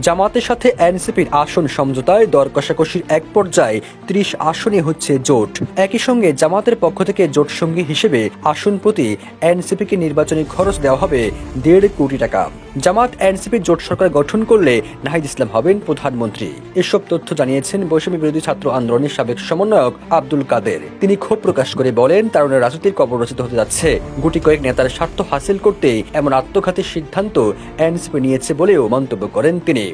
জামাতের সাথে এনসিপির আসন সমঝোতায় দর কষাকষির এক পর্যায়ে ৩০ আসনে হচ্ছে জোট। একই সঙ্গে জামাতের পক্ষ থেকে জোট সঙ্গী হিসেবে আসন প্রতি এনসিপিকে নির্বাচনী খরচ দেওয়া হবে ১.৫ কোটি টাকা। জামাত এনসিপি জোট সরকার গঠন করলে নাহিদ ইসলাম হবেন প্রধানমন্ত্রী। এসব তথ্য জানিয়েছেন বৈষম্য বিরোধী ছাত্র আন্দোলনের সাবেক সমন্বয়ক আব্দুল কাদের। তিনি ক্ষোভ প্রকাশ করে বলেন, তারুণের রাজনীতির কবর রচিত হতে যাচ্ছে। গুটি কয়েক নেতার স্বার্থ হাসিল করতে এমন আত্মঘাতী সিদ্ধান্ত এনসিপি নিয়েছে বলেও মন্তব্য করেন তিনি।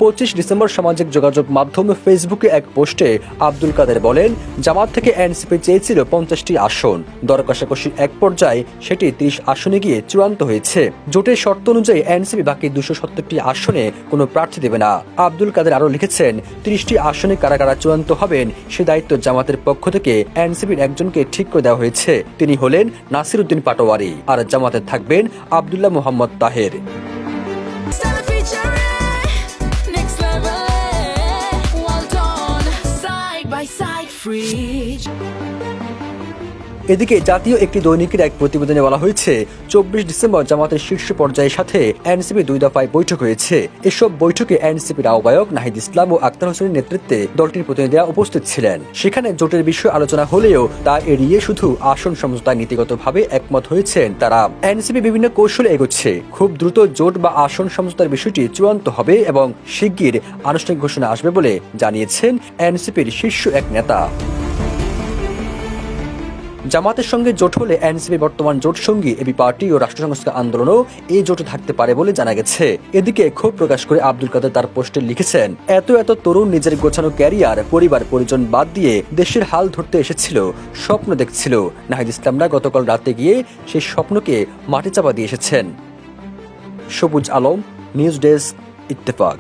২৫ ডিসেম্বর সামাজিক যোগাযোগ মাধ্যম ফেসবুকে এক পোস্টে আব্দুল কাদের বলেন, জামাত থেকে এনসিপি চেয়েছিল ৫০টি আসন, দর কষাকষির এক পর্যায়ে সেটি ৩০ আসনে গিয়ে চূড়ান্ত হয়েছে। জোটের শর্ত অনুযায়ী এনসিপি বাকি ২৭০টি আসনে কোনো প্রার্থী দেবে না। আব্দুল কাদের আরও লিখেছেন, ৩০টি আসনে কারা কারা চূড়ান্ত হবেন সে দায়িত্ব জামাতের পক্ষ থেকে এনসিপির একজনকে ঠিক করে দেওয়া হয়েছে। তিনি হলেন নাসির উদ্দিন পাটোয়ারি, আর জামাতে থাকবেন আব্দুল্লাহ মোহাম্মদ তাহের। এদিকে জাতীয় একটি দৈনিকের এক প্রতিবেদনে বলা হয়েছে, ২৪ ডিসেম্বর জামাতের শীর্ষ পর্যায়ের সাথে এনসিপি ২ দফায় বৈঠক হয়েছে। এসব বৈঠকে এনসিপির আহ্বায়ক নাহিদ ইসলাম ও আক্তার হোসেনের নেতৃত্বে দলটির প্রতিনিধিরা উপস্থিত ছিলেন। সেখানে জোটের বিষয়ে আলোচনা হলেও তা এড়িয়ে শুধু আসন সমঝোতায় নীতিগতভাবে একমত হয়েছেন তারা। এনসিপি বিভিন্ন কৌশলে এগোচ্ছে। খুব দ্রুত জোট বা আসন সমঝোতার বিষয়টি চূড়ান্ত হবে এবং শিগগির আনুষ্ঠানিক ঘোষণা আসবে বলে জানিয়েছেন এনসিপির শীর্ষ এক নেতা। জামাতের সঙ্গে জোট হলে এনসিপি বর্তমান জোট সঙ্গী এবি পার্টি ও রাষ্ট্র সংস্কার আন্দোলনও এই জোটে থাকতে পারে বলে জানা গেছে। এদিকে ক্ষোভ প্রকাশ করে আব্দুল কাদের তার পোস্টে লিখেছেন, এত তরুণ নিজের গোছানো ক্যারিয়ার, পরিবার পরিজন বাদ দিয়ে দেশের হাল ধরতে এসেছিল, স্বপ্ন দেখছিল। নাহিদ ইসলামরা গতকাল রাতে গিয়ে সেই স্বপ্নকে মাটি চাপা দিয়ে এসেছেন। সবুজ আলম, নিউজ ডেস্ক, ইত্তেফাক।